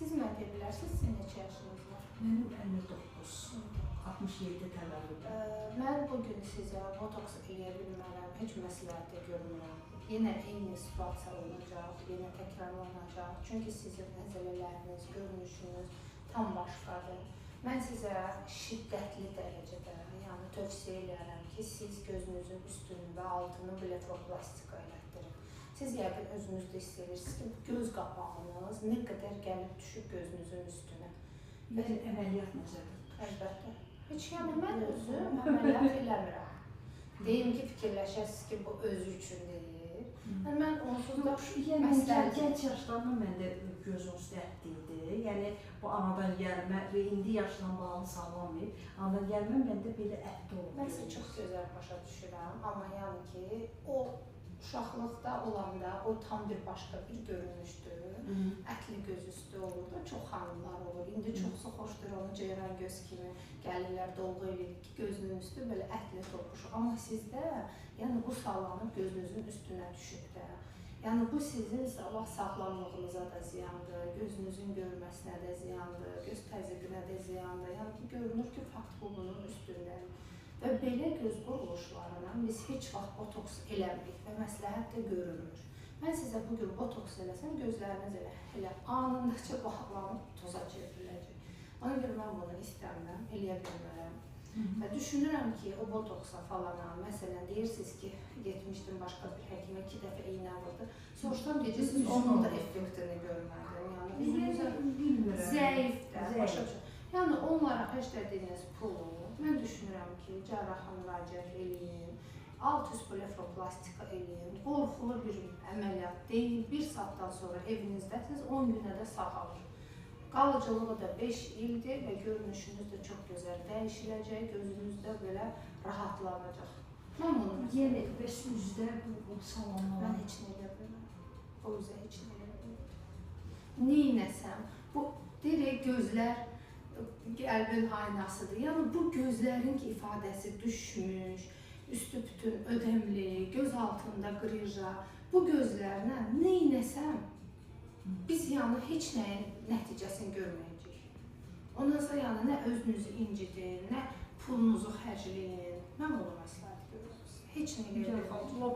Siz mənə deyə bilərsiniz, sizin neçə yaşınız var? Mənim 59, 67 təvəllüdüm. Mən bugün sizə botoks eləyə bilmərəm, heç məsləhətdə görmürəm. Yenə eyni situasiya olacaq, yenə təkrarlanacaq. Çünki sizin nəzərləriniz, görünüşünüz tam başqadır. Mən sizə şiddətli dərəcədə, yəni tövsiyə edirəm ki, siz gözünüzün üstünü və altını blefaroplastika elətdirin. Siz yəqin özünüzdə hiss edirsiniz ki, göz qapağınız nə qədər gəlib düşüb gözünüzün üstünə. Mən əməliyyat nəzərdə tutur. Əlbəttə. Heç yəni mən özüm əməliyyat eləmirəm. Deyim ki, fikirləşəsiniz ki, bu özü üçün deyil. Mən onsuz da Gənc yaşlarımda məndə gözüm dərdli idi. Yəni, bu anadan gəlmə və indi yaşla bağlı sağlamayıb. Anadan gəlmə məndə belə ətli olub. Mən sizə çox gözəl başa düşürəm. Amma yəni ki, o uşaqlıqda olanda o tam bir başqa bir görünüşdür. Ətli göz üstü olur da, çox xanımlar olur. İndi çoxsu xoşdur onu ceyran göz kimi gəlirlər, dolğu edir ki, gözünün üstü belə ətli toxuşur. Amma sizdə, yəni bu sallanıb gözünüzün üstünə düşüb də. Yəni bu sizin sabah sağlamlığınıza da ziyandır, gözünüzün görməsinə də ziyandır, göz təzyiqinə də ziyandır. Yəni görünür ki, fakt bu bunun üstündədir. Və belə göz quruluşlarına biz heç vaxt botoks eləmirik və məsləhət də görülmür. Mən sizə bugün botoks eləsəm, gözləriniz elə anındaca bağlanıb toza çevriləcək. Ona görə mən bunu istəmirəm, eləyə bilmərəm. Və düşünürəm ki, o botoksa falana, məsələn, deyirsiniz ki, getmişdim başqa bir həkimə 2 dəfə iynə vurdu. Soruşdan deyəcəksiniz, onun da effektini görmədim. Yəni, üzünüzə zəifdir. Yəni, onlara xərclədiyiniz pulu, mən düşünürəm ki, cərraha müraciət eləyin, alt-üst blefaroplastika eləyin, qorxulu bir əməliyyat deyil, 1 saatdan sonra evinizdəsiniz, 10 günə də sağalır. Qalıcılığı da 5 ildir və görünüşünüz də çox gözəl dəyişiləcək, gözünüzdə belə rahatlanacaq. Mən bunu Yenə bəs üzdə bu sallanmalar. Mən heç nə elə bilməm. O üzə heç nə elə bilməm. Neynəsəm, bu deyək gözlər qəlbin aynasıdır. Yəni bu gözlərin ki, ifadəsi düşmüş, üstü bütün ödəmli, göz altında qrija, bu gözlərlə neynəsəm, biz yəni heç nəyin nəticəsini görməyəcəyik. Ondan sonra yəni nə özünüzü incidin, nə pulunuzu xərcləyin. Mən bunu məsləhət görürəm. Heç nə elə bilməm.